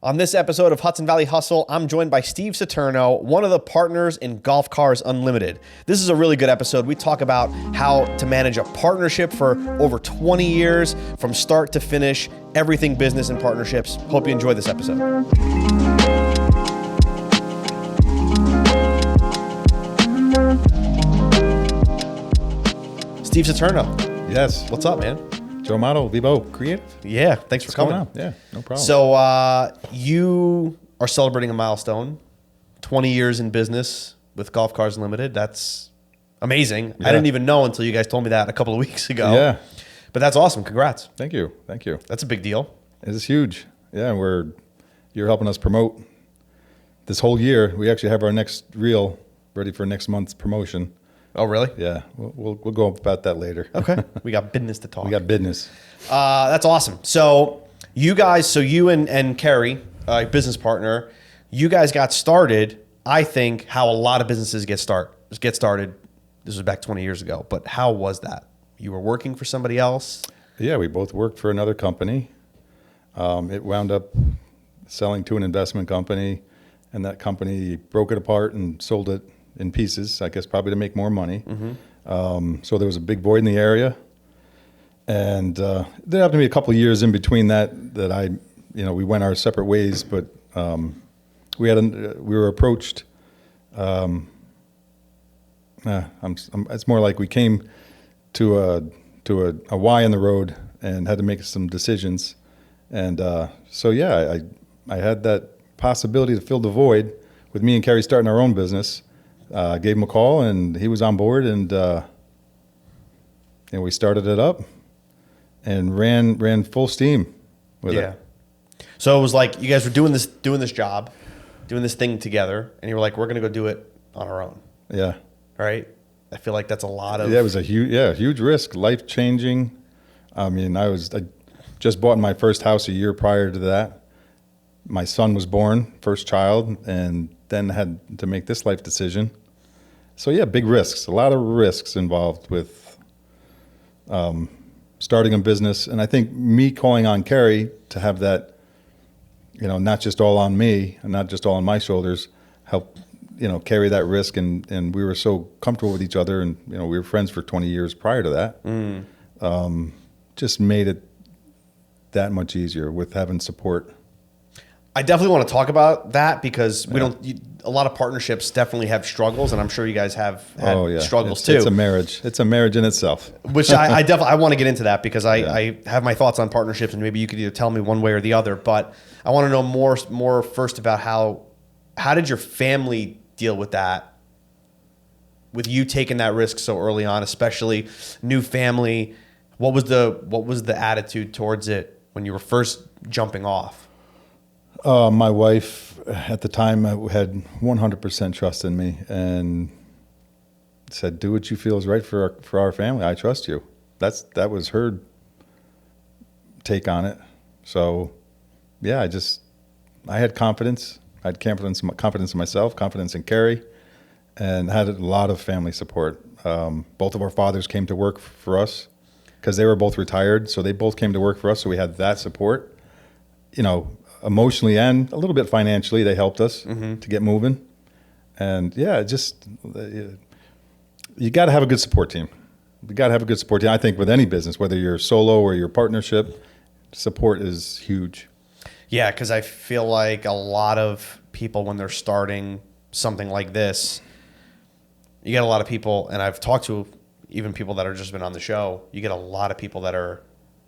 On this episode of Hudson Valley Hustle, I'm joined by Steve Saturno, one of the partners in Golf Cars Unlimited. This is a really good episode. We talk about how to manage a partnership for over 20 years, from start to finish, everything business and partnerships. Hope you enjoy this episode. Steve Saturno. Yes. What's up, man? Joe Motto, Vivo Creative. Yeah, thanks for coming. Yeah, no problem. So you are celebrating a milestone, 20 years in business with Golf Cars Unlimited. That's amazing. Yeah. I didn't even know until you guys told me that a couple of weeks ago. Yeah. But that's awesome. Congrats. Thank you. Thank you. That's a big deal. It is huge. Yeah, you're helping us promote this whole year. We actually have our next reel ready for next month's promotion. Oh, really? Yeah, we'll go about that later. Okay. We got business to talk. We got business. That's awesome. So you guys, you and Kerry, business partner, you guys got started, I think, how a lot of businesses get started. This was back 20 years ago, but how was that? You were working for somebody else? Yeah, we both worked for another company. It wound up selling to an investment company, and that company broke it apart and sold it in pieces, I guess probably to make more money. Mm-hmm. So there was a big void in the area. And there happened to be a couple of years in between that we went our separate ways, but we were approached. It's more like we came to a Y in the road and had to make some decisions. And I had that possibility to fill the void with me and Kerry starting our own business. Gave him a call and he was on board, and we started it up and ran full steam with it. So it was like you guys were doing this job, doing this thing together, and you were like, we're going to go do it on our own. Yeah. Right? I feel like that's a lot of... Yeah, it was a huge risk, life-changing. I mean, I just bought my first house a year prior to that. My son was born, first child, and then had to make this life decision. So yeah, big risks, a lot of risks involved with starting a business. And I think me calling on Kerry to have that, not just all on me and not just all on my shoulders, help, carry that risk. And we were so comfortable with each other, and, we were friends for 20 years prior to that. Just made it that much easier with having support. I definitely want to talk about that because a lot of partnerships definitely have struggles, and I'm sure you guys have had struggles too. It's a marriage. It's a marriage in itself. Which I definitely want to get into that because I have my thoughts on partnerships, and maybe you could either tell me one way or the other. But I want to know more first about how did your family deal with that, with you taking that risk so early on, especially new family. What was the attitude towards it when you were first jumping off? My wife at the time had 100% trust in me and said, "Do what you feel is right for our family. I trust you." That was her take on it. So, yeah, I had confidence. I had confidence in myself, confidence in Kerry, and had a lot of family support. Both of our fathers came to work for us because they were both retired, so they both came to work for us. So we had that support. Emotionally and a little bit financially, they helped us to get moving. And yeah, you got to have a good support team. You got to have a good support team. I think with any business, whether you're solo or your partnership, support is huge. Yeah, because I feel like a lot of people, when they're starting something like this, you get a lot of people, and I've talked to even people that have just been on the show, you get a lot of people that are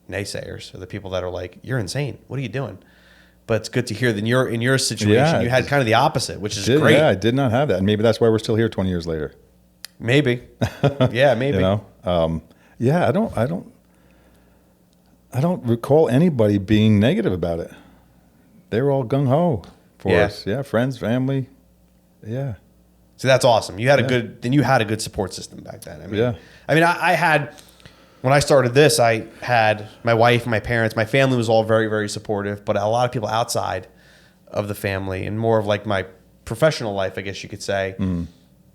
naysayers, or the people that are like, "You're insane. What are you doing?" But it's good to hear that in your situation, you had kind of the opposite, which is great. Yeah, I did not have that. And maybe that's why we're still here 20 years later. Maybe. Yeah, maybe. I don't recall anybody being negative about it. They were all gung-ho for us. Yeah, friends, family. Yeah. So that's awesome. You had a good support system back then. I had... When I started this, I had my wife, my parents, my family was all very, very supportive, but a lot of people outside of the family and more of like my professional life, I guess you could say,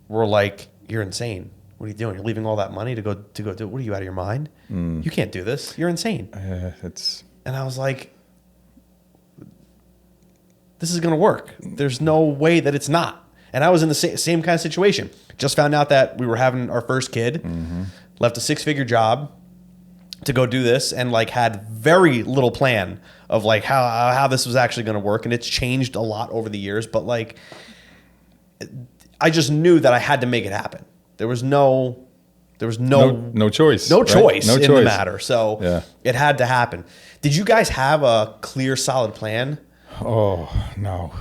were like, "You're insane. What are you doing? You're leaving all that money to go do it. What are you, out of your mind? You can't do this. You're insane." And I was like, this is going to work. There's no way that it's not. And I was in the same kind of situation. Just found out that we were having our first kid, left a 6-figure job to go do this, and like had very little plan of like how this was actually going to work. And it's changed a lot over the years, but like I just knew that I had to make it happen. There was no choice. No choice in the matter. So it had to happen. Did you guys have a clear, solid plan? Oh, no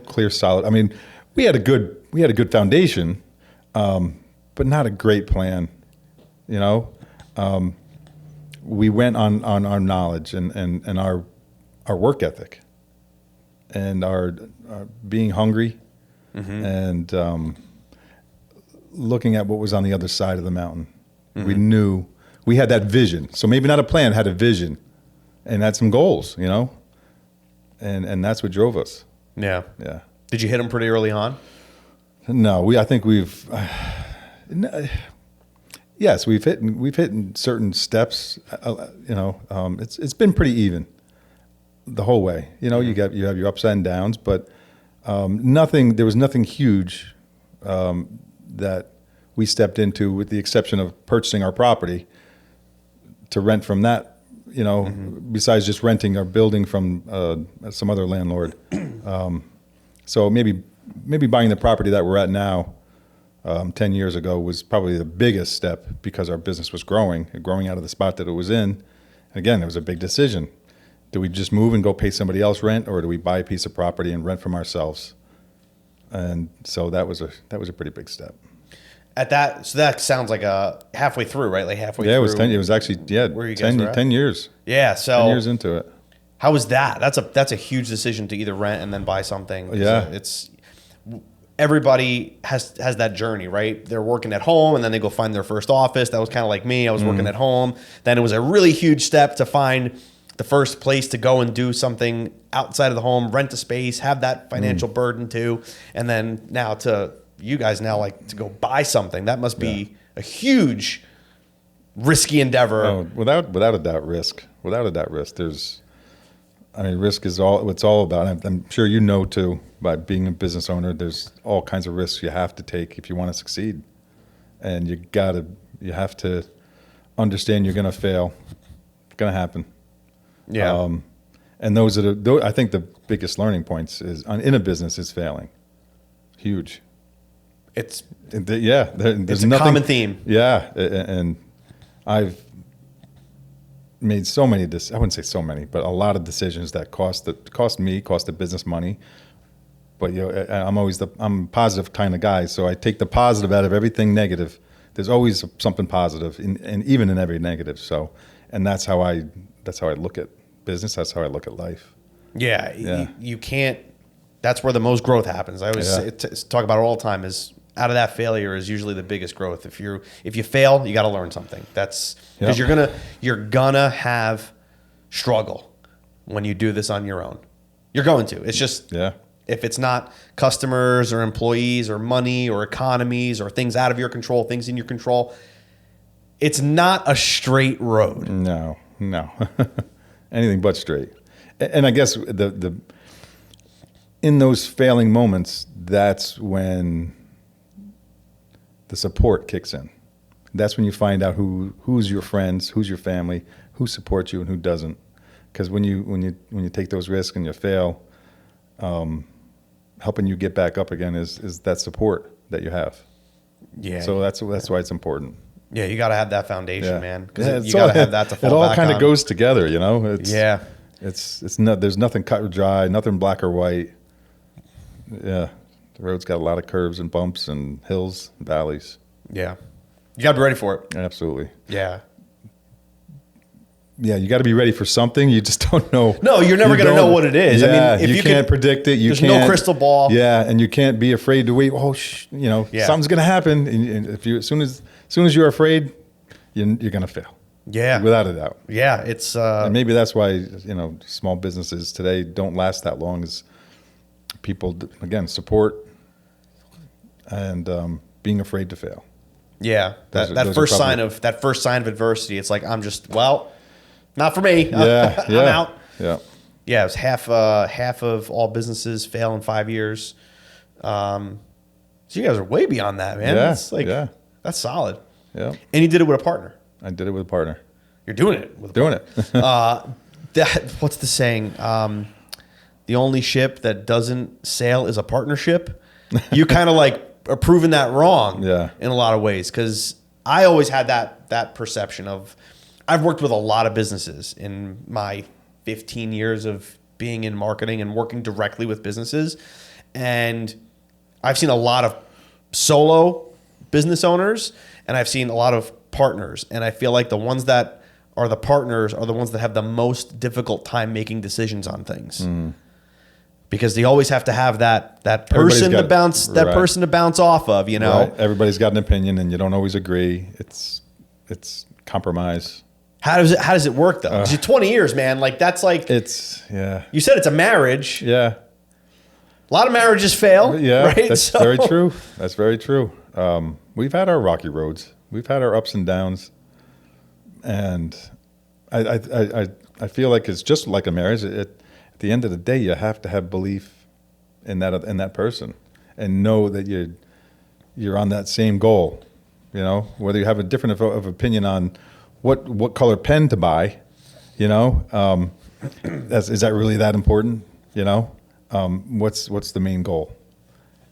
clear, solid. I mean, we had a good foundation, but not a great plan. You know, we went on our knowledge and our work ethic and our being hungry and looking at what was on the other side of the mountain. We knew we had that vision. So maybe not a plan, had a vision and had some goals, you know, and that's what drove us. Yeah. Yeah. Did you hit them pretty early on? No, I think we've, yes, we've hit certain steps. You know, it's been pretty even the whole way. You know, you have your ups and downs, but there was nothing huge that we stepped into, with the exception of purchasing our property to rent from that. You know, besides just renting our building from some other landlord. So maybe buying the property that we're at now 10 years ago was probably the biggest step, because our business was growing out of the spot that it was in. And again, it was a big decision. Do we just move and go pay somebody else rent, or do we buy a piece of property and rent from ourselves? And so that was a pretty big step. So that sounds like a halfway through, right? Like halfway through. Yeah, it was 10. It was actually, where you guys were at? 10 years. Yeah, so 10 years into it. How was that? That's a huge decision to either rent and then buy something. Yeah, it's everybody has that journey, right? They're working at home and then they go find their first office. That was kind of like me. I was working at home. Then it was a really huge step to find the first place to go and do something outside of the home, rent a space, have that financial burden too, and then now to you guys now like to go buy something. That must be a huge risky endeavor. Oh, without a doubt, risk. Without a doubt, risk. Risk is what it's all about. I'm sure you know too, by being a business owner, there's all kinds of risks you have to take if you want to succeed. And you have to understand you're going to fail. It's going to happen. Yeah. And I think the biggest learning points in a business is failing. Huge. It's there's a common theme. Yeah. And I've made so many, I wouldn't say so many, but a lot of decisions that cost the business money. But I'm a positive kind of guy, so I take the positive out of everything negative. There's always something positive, and even in every negative. So, and that's how I look at business. That's how I look at life. Yeah. You can't. That's where the most growth happens. I always talk about it all the time. Is out of that failure is usually the biggest growth. If you fail, you got to learn something. That's because you're gonna have struggle when you do this on your own. You're going to. It's just if it's not customers or employees or money or economies or things out of your control, things in your control, it's not a straight road. No, anything but straight. And I guess in those failing moments, that's when the support kicks in. That's when you find out who's your friends, who's your family, who supports you and who doesn't. Because when you take those risks and you fail, helping you get back up again is that support that you have. Yeah. So that's why it's important. Yeah, you got to have that foundation, man. Because you got to have that to fall back on. It all kind of goes together, you know. It's not. There's nothing cut or dry, nothing black or white. Yeah, the road's got a lot of curves and bumps and hills and valleys. Yeah, you got to be ready for it. Absolutely. Yeah. Yeah, you got to be ready for something. You just don't know. No, you're never going to know what it is. Yeah, I mean, if you can't predict it. There's no crystal ball. Yeah, and you can't be afraid to wait. Oh, something's going to happen. And if you, as soon as you're afraid, you're going to fail. Yeah, without a doubt. Yeah, it's. And maybe that's why small businesses today don't last that long. Is people again support and being afraid to fail. Yeah, that first sign of adversity. It's like I'm just not for me. I'm out. Yeah. Yeah, it was half of all businesses fail in 5 years. So you guys are way beyond that, man. Yeah, That's that's solid. Yeah. And you did it with a partner. I did it with a partner. You're doing it with a Doing partner. it. What's the saying? The only ship that doesn't sail is a partnership. You kind of like are proving that wrong in a lot of ways, because I always had that perception of, I've worked with a lot of businesses in my 15 years of being in marketing and working directly with businesses. And I've seen a lot of solo business owners, and I've seen a lot of partners. And I feel like the ones that are the partners are the ones that have the most difficult time making decisions on things. Because they always have to have that person to bounce off of, you know. Right. Everybody's got an opinion, and you don't always agree. It's compromise. How does it work though? 'Cause you're 20 years, man. Like that's like You said it's a marriage. Yeah. A lot of marriages fail. Yeah, right? That's very true. That's very true. We've had our rocky roads. We've had our ups and downs, and I feel like it's just like a marriage. At the end of the day, you have to have belief in that person, and know that you're on that same goal. You know, whether you have a different of opinion on what color pen to buy, you know, is that really that important? You know, what's the main goal?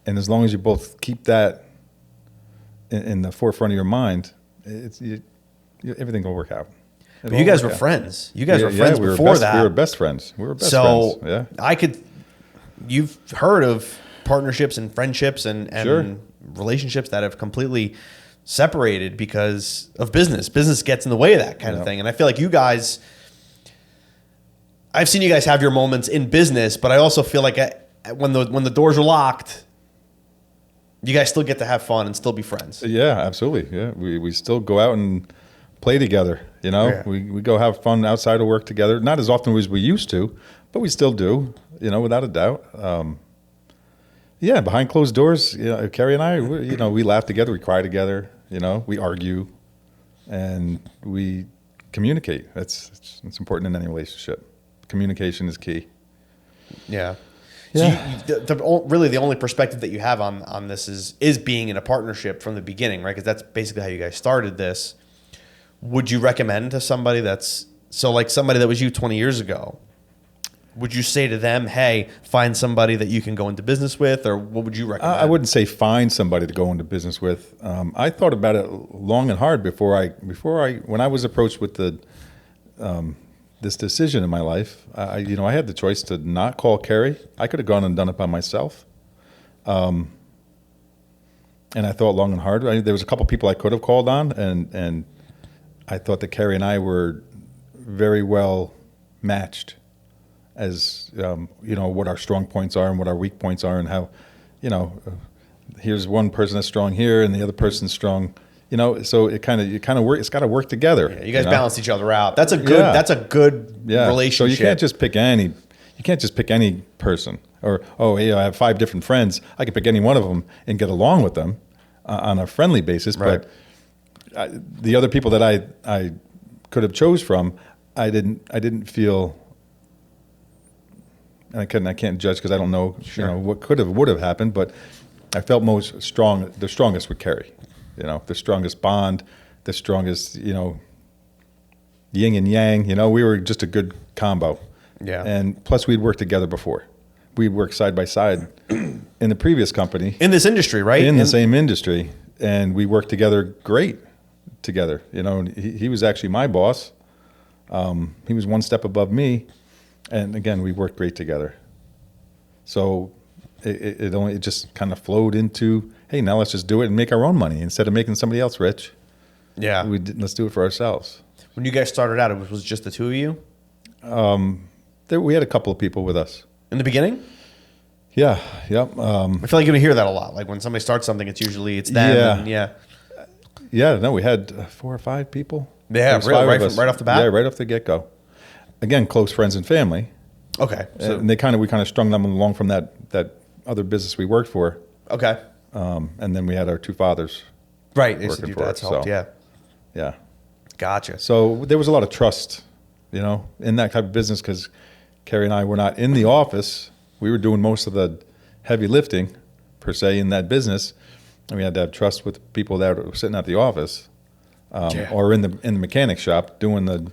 And as long as you both keep that in the forefront of your mind, everything will work out. But you guys were friends. You guys were friends before that. We were best friends. We were best friends. Yeah. You've heard of partnerships and friendships and relationships that have completely separated because of business. Business gets in the way of that kind of thing. And I feel like you guys, I've seen you guys have your moments in business, but I also feel like when the doors are locked, you guys still get to have fun and still be friends. Yeah, absolutely. Yeah, we still go out and play together. You know, we go have fun outside of work together. Not as often as we used to, but we still do. You know, without a doubt. Behind closed doors, you know, Kerry and I, we laugh together, we cry together. You know, we argue, and we communicate. It's important in any relationship. Communication is key. Yeah. So really the only perspective that you have on this is being in a partnership from the beginning, right? Because that's basically how you guys started this. Would you recommend to somebody somebody that was you 20 years ago, would you say to them, hey, find somebody that you can go into business with, or what would you recommend? I wouldn't say find somebody to go into business with. I thought about it long and hard when I was approached with this decision in my life. I had the choice to not call Kerry. I could have gone and done it by myself. And I thought long and hard. There was a couple people I could have called on, and I thought that Kerry and I were very well matched as, what our strong points are and what our weak points are, and how, here's one person that's strong here and the other person's strong, so it kind of work. It's got to work together. Yeah, you guys balance each other out. That's a good relationship. So you can't just pick any person, or, I have 5 different friends. I can pick any one of them and get along with them on a friendly basis. Right. But the other people that I could have chose from, I didn't feel, and I can't judge because I don't know, what would have happened, but I felt the strongest with Kerry, the strongest bond, the strongest, yin and yang, we were just a good combo. Yeah. And plus we'd worked together before. We'd worked side by side in the previous company. In this industry, right? In the same industry. And we worked great together. He was actually my boss. He was one step above me. And again, we worked great together. So it just kind of flowed into, hey, now let's just do it and make our own money instead of making somebody else rich. Yeah. Let's do it for ourselves. When you guys started out, it was just the two of you? We had a couple of people with us. In the beginning? Yeah. Yep. I feel like you're going to hear that a lot. Like when somebody starts something, it's them. Yeah. No, we had 4 or 5 people. Yeah, really, right off the bat? Yeah, right off the get-go. Again, close friends and family. Okay. So and we kind of strung them along from that other business we worked for. Okay. And then we had our 2 fathers. Right. That's helped. Yeah. Yeah. Gotcha. So there was a lot of trust, in that type of business, because Kerry and I were not in the office. We were doing most of the heavy lifting, per se, in that business. And we had to have trust with people that were sitting at the office or in the mechanic shop doing the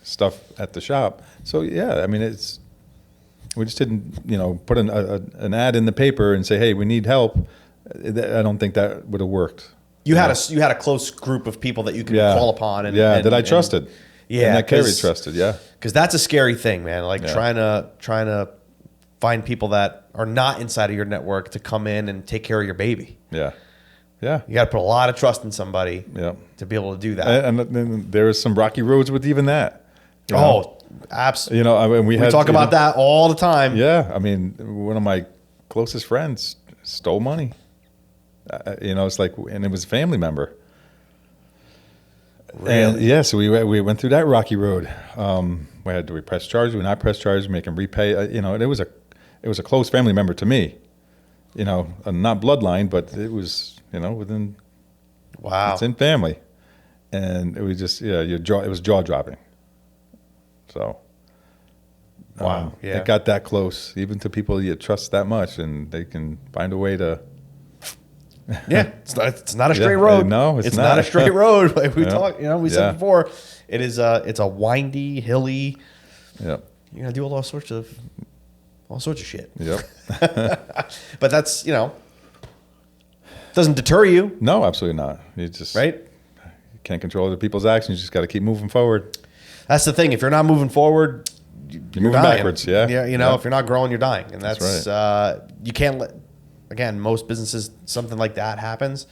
stuff at the shop. So, yeah, I mean, we just didn't, put an ad in the paper and say, hey, we need help. I don't think that would have worked. You had a close group of people that you could call upon. And that I trusted. And that Kerry trusted, Because that's a scary thing, man. Like trying to find people that are not inside of your network to come in and take care of your baby. Yeah. You got to put a lot of trust in somebody to be able to do that. And then there was some rocky roads with even that. Absolutely. We talk about that all the time. Yeah. I mean, one of my closest friends stole money. It's like, and it was a family member. Really? And so we went through that rocky road. Do we press charges? We not press charges? Make him repay? And it was a close family member to me. Not bloodline, but it was within. Wow. It's in family, and it was just it was jaw dropping. So. Wow. It got that close, even to people you trust that much, and they can find a way to. It's not a straight road. No, it's not a straight road. Like we talked, we said before, it's a windy, hilly. Yeah. You're gonna do all sorts of shit. Yep. But that's doesn't deter you. No, absolutely not. You just right. You can't control other people's actions. You just got to keep moving forward. That's the thing. If you're not moving forward, you're moving dying. Backwards. Yeah. If you're not growing, you're dying, and that's right. You can't let. Again, most businesses, something like that happens,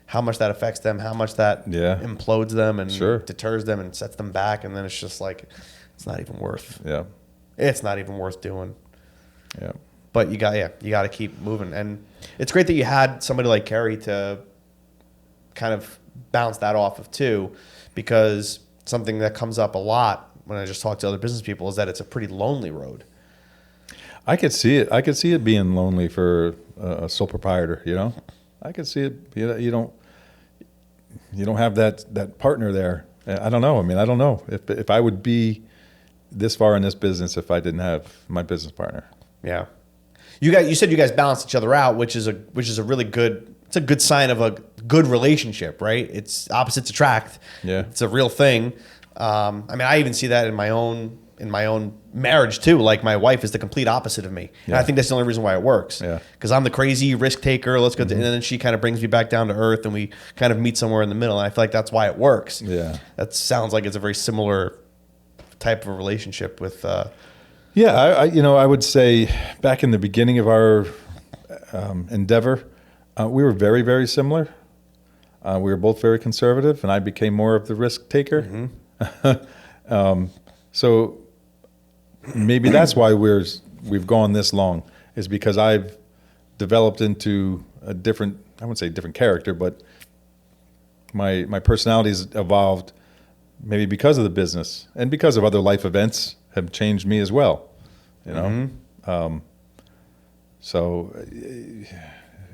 how much that affects them, how much that implodes them and deters them and sets them back. And then it's just like, it's not even worth. Yeah. It's not even worth doing. Yeah. But you got to keep moving. And it's great that you had somebody like Kerry to kind of bounce that off of too, because something that comes up a lot when I just talk to other business people is that it's a pretty lonely road. I could see it. I could see it being lonely for a sole proprietor. I could see it. You don't have that partner there. I don't know. I mean, I don't know if I would be this far in this business if I didn't have my business partner. Yeah, you said you guys balance each other out, which is a really good. It's a good sign of a good relationship, right? It's opposites attract. Yeah, it's a real thing. I mean, I even see that in my own marriage too. Like my wife is the complete opposite of me. And I think that's the only reason why it works. Yeah. Because I'm the crazy risk taker. Let's go. And then she kind of brings me back down to earth and we kind of meet somewhere in the middle. And I feel like that's why it works. Yeah. That sounds like it's a very similar type of a relationship with. I would say back in the beginning of our endeavor, we were very, very similar. We were both very conservative and I became more of the risk taker. Mm-hmm. So maybe that's why we've gone this long, is because I've developed into a different, I wouldn't say different character, but my personality has evolved maybe because of the business and because of other life events have changed me as well, Mm-hmm. So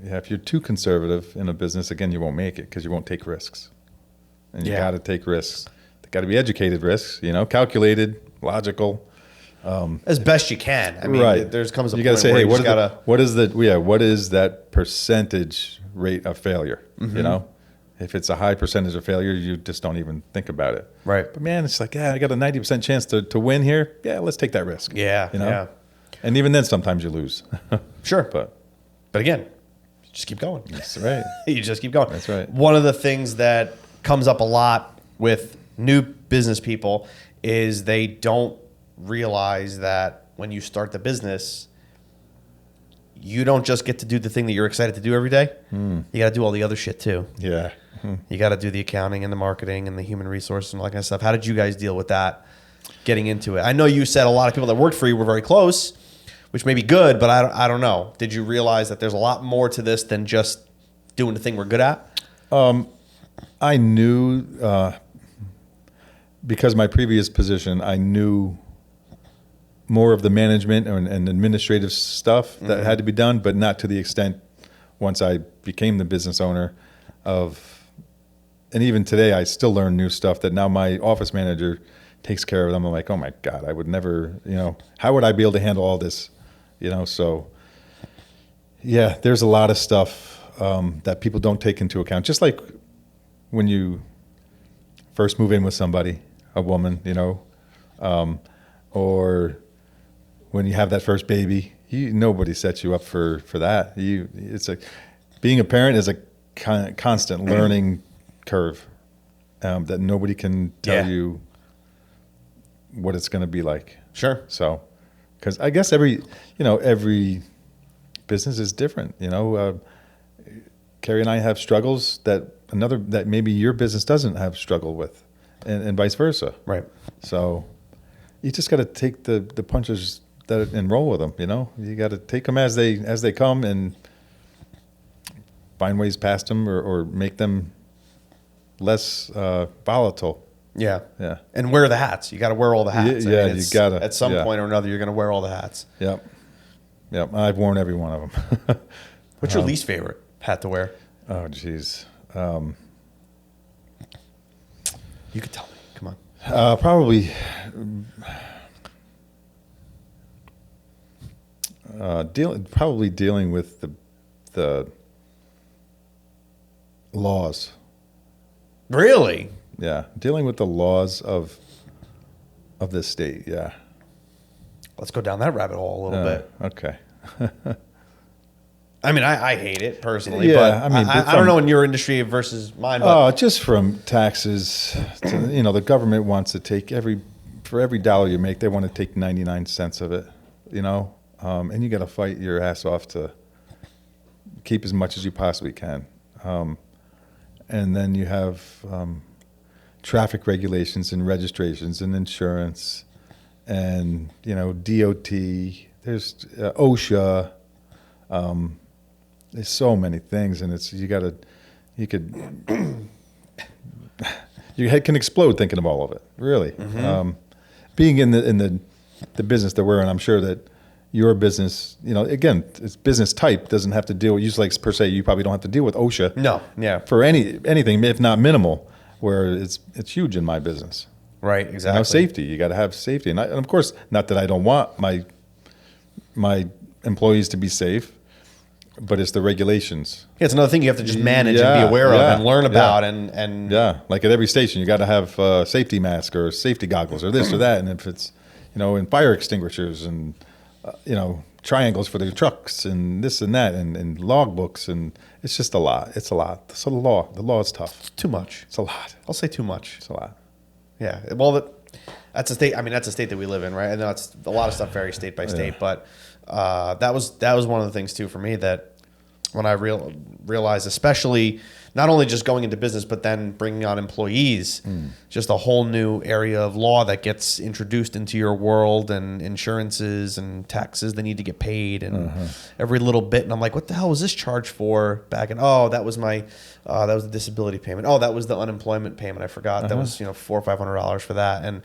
if you're too conservative in a business, again, you won't make it because you won't take risks. And you got to take risks. They got to be educated risks, calculated, logical. As best you can. I mean, there comes a point gotta say, where hey, what is that percentage rate of failure? Mm-hmm. If it's a high percentage of failure, you just don't even think about it. Right. But man, it's like, I got a 90% chance to win here. Yeah, let's take that risk. Yeah. Yeah. And even then, sometimes you lose. Sure. But again, just keep going. That's right. You just keep going. That's right. One of the things that comes up a lot with new business people is they don't realize that when you start the business, you don't just get to do the thing that you're excited to do every day. You got to do all the other shit too. Yeah. You got to do the accounting and the marketing and the human resources and all that kind of stuff. How did you guys deal with that getting into it? I know you said a lot of people that worked for you were very close, which may be good, but I don't know. Did you realize that there's a lot more to this than just doing the thing we're good at? I knew, because my previous position, I knew more of the management and administrative stuff that had to be done, but not to the extent once I became the business owner and even today I still learn new stuff that now my office manager takes care of them. I'm like, oh my God, I would never, how would I be able to handle all this? So yeah, there's a lot of stuff that people don't take into account. Just like when you first move in with somebody, a woman, or when you have that first baby, nobody sets you up for that. It's like being a parent is a constant learning curve that nobody can tell you what it's going to be like. Sure. So, because I guess every business is different. Kerry and I have struggles that maybe your business doesn't have struggle with, and vice versa. Right. So, you just got to take the punches and roll with them. You got to take them as they come and find ways past them or make them less volatile. Yeah. Yeah. And wear the hats. You got to wear all the hats. Yeah, you got to. At some point or another, you're going to wear all the hats. Yep. I've worn every one of them. What's your least favorite hat to wear? Oh, geez. You could tell me. Come on. Probably dealing with the laws. Really? Yeah, dealing with the laws of this state. Yeah. Let's go down that rabbit hole a little bit. Okay. I mean, I hate it personally, Yeah, but I don't know in your industry versus mine. But just from taxes, the government wants to take for every dollar you make, they want to take 99 cents of it, and you got to fight your ass off to keep as much as you possibly can. And then you have traffic regulations and registrations and insurance and, DOT, there's OSHA, there's so many things, and your head can explode thinking of all of it, really. Mm-hmm. Being in the business that we're in, I'm sure that your business, again, it's business type, doesn't have to deal with, usually like per se, you probably don't have to deal with OSHA. No, yeah. For anything, if not minimal, where it's huge in my business. Right, exactly. Safety, you got to have safety. And of course, not that I don't want my employees to be safe, but it's the regulations. Yeah, it's another thing you have to just manage and be aware of and learn about. And like at every station, you got to have a safety mask or safety goggles or this or that. And if it's, and fire extinguishers and, triangles for the trucks and this and that and log books. And it's just a lot. It's a lot. So the law is tough. It's too much. It's a lot. I'll say too much. It's a lot. Yeah. Well, that's a state. I mean, that's a state that we live in, right? And that's a lot of stuff varies state by state. But that was one of the things too for me that when I realized, especially not only just going into business, but then bringing on employees, just a whole new area of law that gets introduced into your world, and insurances and taxes that need to get paid and every little bit. And I'm like, what the hell was this charge for back in? Oh, that was that was the disability payment. Oh, that was the unemployment payment. I forgot. That was, $400 or $500 for that. And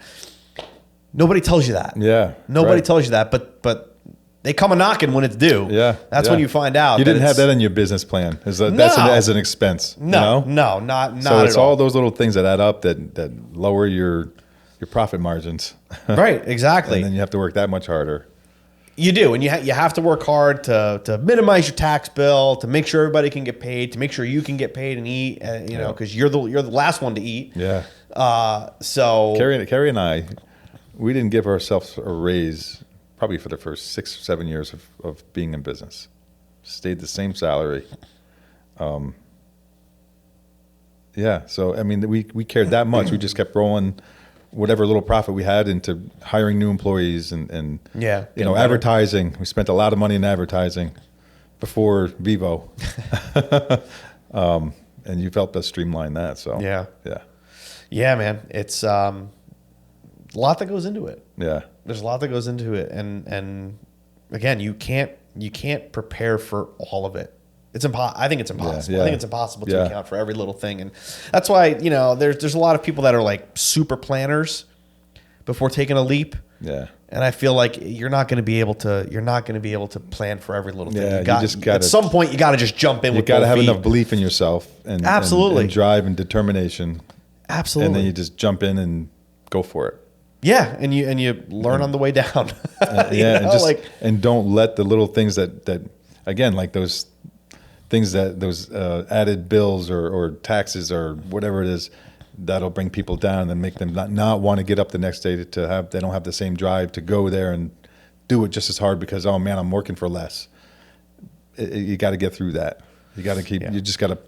nobody tells you that. Yeah. Nobody tells you that, but they come a knocking when it's due. Yeah, that's when you find out. You didn't have that in your business plan. That's an expense. No, not. So it's all those little things that add up that lower your profit margins. Right, exactly. And then you have to work that much harder. You do, and you have to work hard to minimize your tax bill, to make sure everybody can get paid, to make sure you can get paid and eat. Because you're the last one to eat. Yeah. So Kerry and I, we didn't give ourselves a raise probably for the first 6 or 7 years of being in business. Stayed the same salary. So, I mean, we cared that much. We just kept rolling whatever little profit we had into hiring new employees and advertising. We spent a lot of money in advertising before Vivo. And you've helped us streamline that. So yeah, man. It's a lot that goes into it. Yeah. There's a lot that goes into it, and again, you can't prepare for all of it. I think it's impossible. Yeah. I think it's impossible to account for every little thing, and that's why there's a lot of people that are like super planners before taking a leap. Yeah. And I feel like you're not going to be able to plan for every little thing. Yeah, you just gotta, at some point you got to just jump in. You got to have enough belief in yourself and absolutely and drive and determination. Absolutely. And then you just jump in and go for it. Yeah, and you learn on the way down. And don't let the little things that again, like those things those added bills or taxes or whatever it is, that'll bring people down and make them not want to get up the next day they don't have the same drive to go there and do it just as hard because, oh man, I'm working for less. You got to get through that. You got to you just got to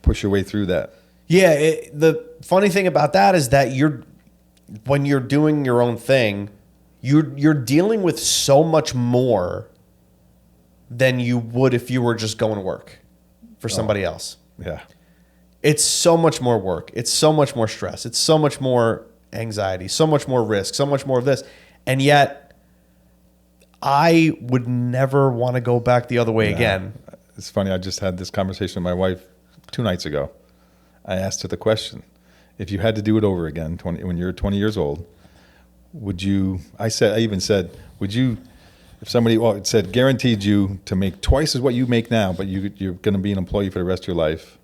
push your way through that. Yeah. The funny thing about that is that when you're doing your own thing, you're dealing with so much more than you would if you were just going to work for somebody else. Yeah. It's so much more work. It's so much more stress. It's so much more anxiety, so much more risk, so much more of this. And yet I would never want to go back the other way again. It's funny. I just had this conversation with my wife 2 nights ago. I asked her the question, if you had to do it over again when you're 20 years old, would you, I even said, would you, if somebody said guaranteed you to make twice as what you make now, but you're going to be an employee for the rest of your life,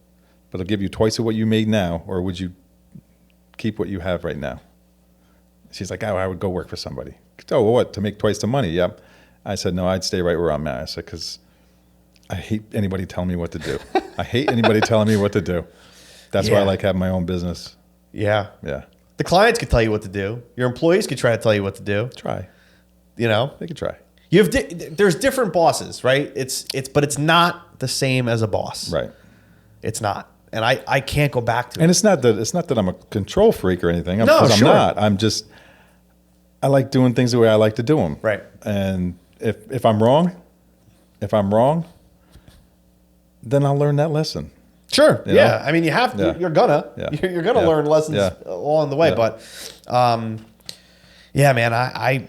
but it'll give you twice of what you make now, or would you keep what you have right now? She's like, I would go work for somebody. Oh, well, what, to make twice the money? Yep. I said, no, I'd stay right where I'm at. I said, because I hate anybody telling me what to do. I hate anybody telling me what to do. That's why I like having my own business. Yeah. Yeah. The clients could tell you what to do. Your employees could try to tell you what to do. Try. You know? They could try. You have there's different bosses, right? But it's not the same as a boss. Right. It's not. And I can't go back to it. And it's not that I'm a control freak or anything. No, I'm sure. not. I like doing things the way I like to do them. Right. And if I'm wrong, then I'll learn that lesson. Sure. You yeah. know? I mean, you have to. You're gonna. Yeah. You're gonna learn lessons along the way. Yeah. But, yeah, man.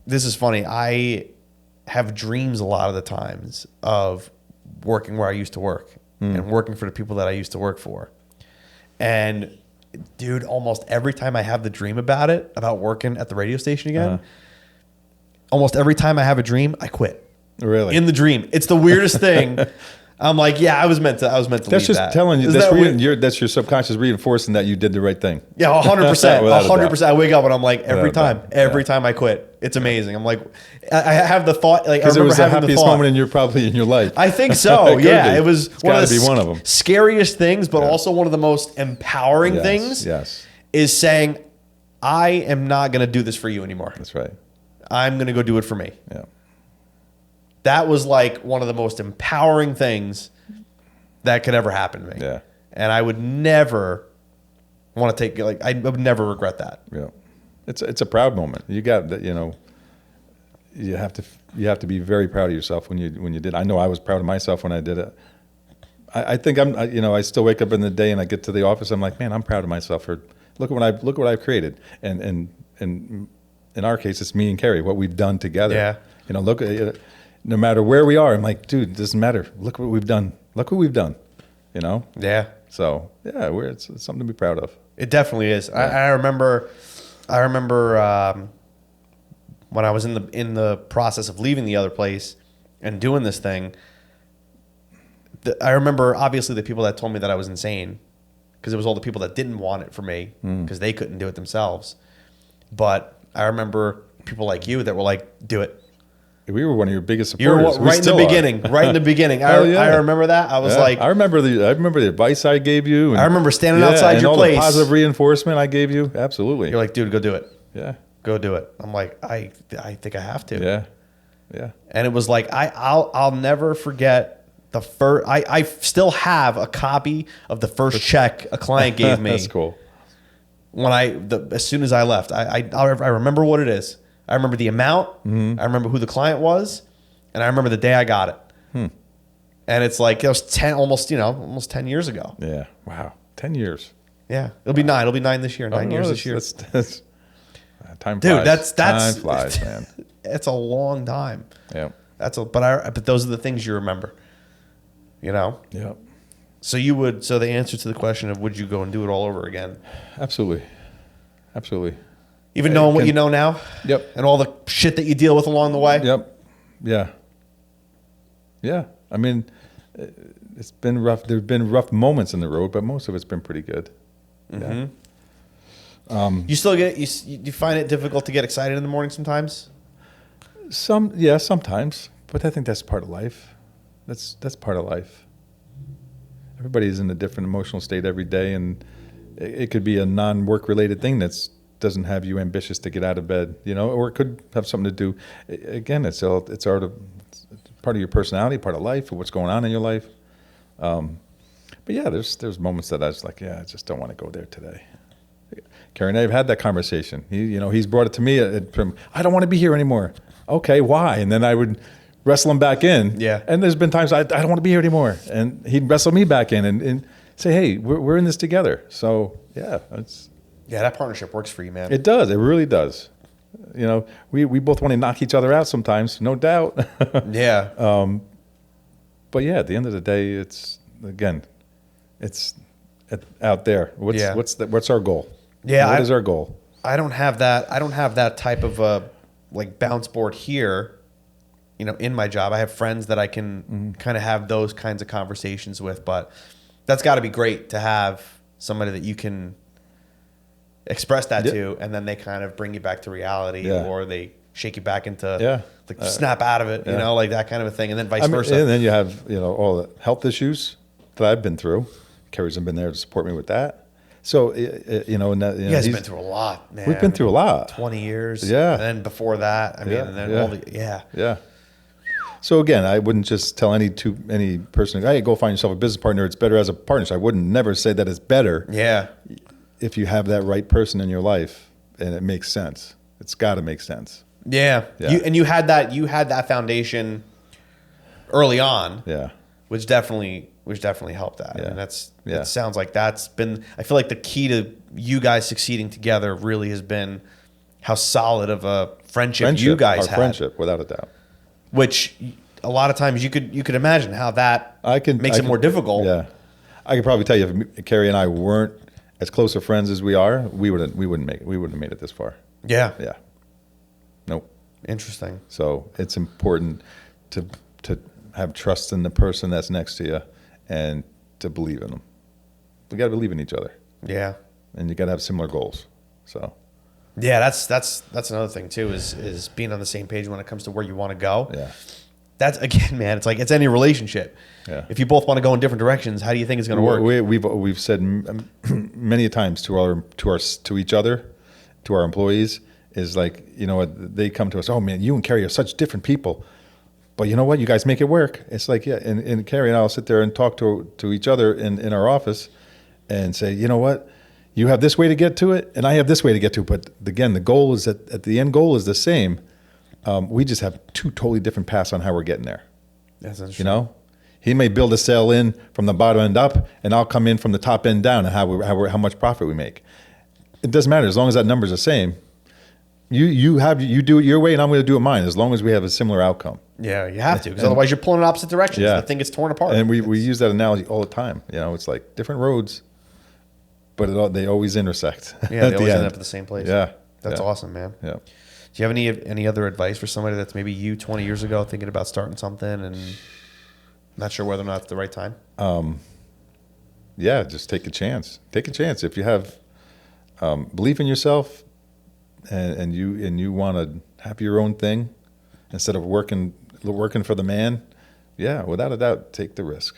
This is funny. I have dreams a lot of the times of working where I used to work and working for the people that I used to work for. And dude, almost every time I have the dream about working at the radio station again, almost every time I have a dream, I quit. Really? In the dream. It's the weirdest thing. I'm like, yeah, I was meant to That's leave just that. telling you. That's your subconscious reinforcing that you did the right thing. Yeah, 100%. Without a doubt. 100%. I wake up and I'm like, every time I quit, it's amazing. I'm like, I have the thought, like, I remember it was the having happiest the thought. moment in your life. I think so. Yeah, it was It's got to be one of them. Scariest things, but also one of the most empowering things. Yes. Is saying, I am not going to do this for you anymore. That's right. I'm going to go do it for me. Yeah. That was like one of the most empowering things that could ever happen to me. Yeah. And I would never want to take, like, I would never regret that. Yeah. It's a proud moment. You got that, you have to be very proud of yourself when you did. I know I was proud of myself when I did it. I think I still wake up in the day and I get to the office. I'm like, man, I'm proud of myself for look at what I've created. And in our case, it's me and Kerry, what we've done together. Yeah. Look at no matter where we are. I'm like, dude, it doesn't matter. Look what we've done. Look what we've done. Yeah. So yeah, it's something to be proud of. It definitely is. Yeah. I remember when I was in the process of leaving the other place and doing this thing. I remember obviously the people that told me that I was insane, because it was all the people that didn't want it for me because they couldn't do it themselves. But I remember people like you that were like, do it. We were one of your biggest supporters. You were right in the beginning. Right in the beginning. I remember that. I was like, I remember the advice I gave you. I remember standing outside your all place. The positive reinforcement I gave you. Absolutely. You're like, dude, go do it. Yeah. Go do it. I'm like, I think I have to. Yeah. Yeah. And it was like, I'll never forget the first. I still have a copy of the first check a client gave me. That's cool. When as soon as I left, I remember what it is. I remember the amount. I remember who the client was, and I remember the day I got it. And it's like it was almost 10 years ago. Yeah. Wow. 10 years. Yeah. It'll be 9. It'll be 9 this year. 9 years this year. That's time dude. flies. That's time flies, man. It's a long time. Yeah. But those are the things you remember. Yeah. So the answer to the question of would you go and do it all over again? Absolutely. Even knowing what you know now? Yep. And all the shit that you deal with along the way? Yep. Yeah. Yeah. I mean, it's been rough. There have been rough moments in the road, but most of it's been pretty good. Mm-hmm. You still you find it difficult to get excited in the morning sometimes? Sometimes, but I think that's part of life. That's part of life. Everybody's in a different emotional state every day, and it could be a non-work related thing that's doesn't have you ambitious to get out of bed, or it could have something to do. Again, it's part of your personality, part of life, or what's going on in your life. But yeah, there's moments that I was like, I just don't want to go there today. Kerry and I have had that conversation. He's brought it to me. I don't want to be here anymore. Okay, why? And then I would wrestle him back in. Yeah. And there's been times I don't want to be here anymore, and he'd wrestle me back in and say, hey, we're in this together. So yeah, that partnership works for you, man. It does. It really does. We both want to knock each other out sometimes, no doubt. Yeah. But yeah, at the end of the day, it's out there. What's our goal? Yeah. What is our goal? I don't have that type of a bounce board here. In my job, I have friends that I can kind of have those kinds of conversations with, but that's got to be great to have somebody that you can express that to, and then they kind of bring you back to reality, or they shake you back into snap out of it, like that kind of a thing, and then vice versa. And then you have all the health issues that I've been through. Kerry's been there to support me with that. So you guys have been through a lot, man. We've been through a lot. 20 years. Yeah. And then before that, and then all the Yeah. So again, I wouldn't just tell any person, hey, go find yourself a business partner. It's better as a partnership. I wouldn't never say that it's better. Yeah. If you have that right person in your life and it makes sense. It's got to make sense. Yeah. You had that foundation early on. Yeah. Which definitely helped that. Yeah. And it sounds like that's been, I feel like the key to you guys succeeding together really has been how solid of a friendship you guys had. Friendship, without a doubt. Which a lot of times you could imagine how that makes it more difficult. Yeah. I could probably tell you if Kerry and I weren't as close of friends as we are, we wouldn't have made it this far. Yeah. Yeah. Nope. Interesting. So it's important to have trust in the person that's next to you and to believe in them. We got to believe in each other. Yeah. And you got to have similar goals. So. Yeah, that's another thing too is being on the same page when it comes to where you want to go. Yeah. That's again, man. It's like it's any relationship. Yeah. If you both want to go in different directions, how do you think it's going to work? We've said many times to each other, to our employees, is like, they come to us. Oh man, you and Kerry are such different people, but you know what? You guys make it work. It's like and Kerry and I'll sit there and talk to each other in our office, and say, you know what? You have this way to get to it, and I have this way to get to it. But again, the goal is at the end goal is the same. We just have two totally different paths on how we're getting there. That's interesting. He may build a sale in from the bottom end up, and I'll come in from the top end down, and how much profit we make. It doesn't matter as long as that number's the same. You do it your way, and I'm going to do it mine. As long as we have a similar outcome. Yeah, you have to, because otherwise you're pulling in opposite directions. Yeah. The thing gets torn apart. And we use that analogy all the time. It's like different roads, but they always intersect. Yeah, they always end up at the same place. Yeah, that's awesome, man. Yeah. Do you have any other advice for somebody that's maybe you 20 years ago thinking about starting something and not sure whether or not it's the right time? Yeah, just take a chance. Take a chance. If you have belief in yourself and you want to have your own thing instead of working for the man, yeah, without a doubt, take the risk.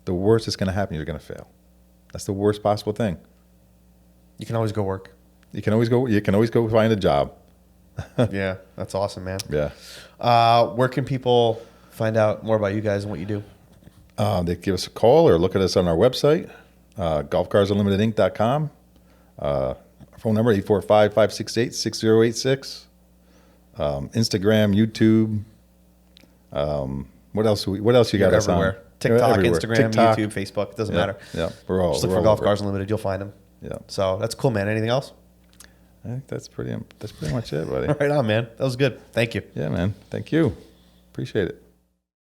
The worst that's going to happen, you're going to fail. That's the worst possible thing. You can always go work. You can always go find a job. Yeah, that's awesome, man. Yeah. Where can people find out more about you guys and what you do? They give us a call or look at us on our website, golfcarsunlimitedinc.com. Our phone number, 845-568-6086. Instagram, YouTube. What else you got us everywhere. on? TikTok, everywhere. Instagram, YouTube, Facebook. It doesn't matter. Yeah, just look for Golf Cars Unlimited. You'll find them. Yeah. So that's cool, man. Anything else? I think that's pretty much it, buddy. Right on, man. That was good. Thank you. Yeah, man. Thank you. Appreciate it.